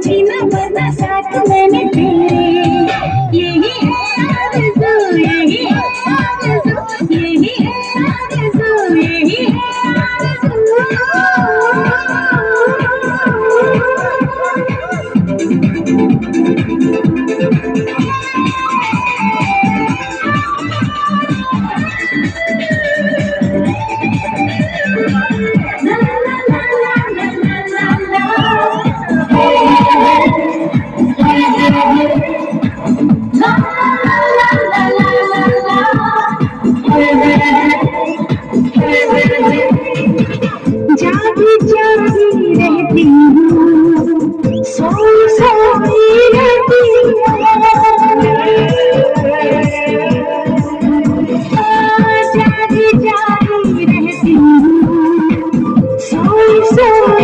जीना मरना साथ मैंने तेरे, यही है आरज़ू, यही है आरज़ू, यही है आरज़ू, यही है जागी जागी रहती हूँ,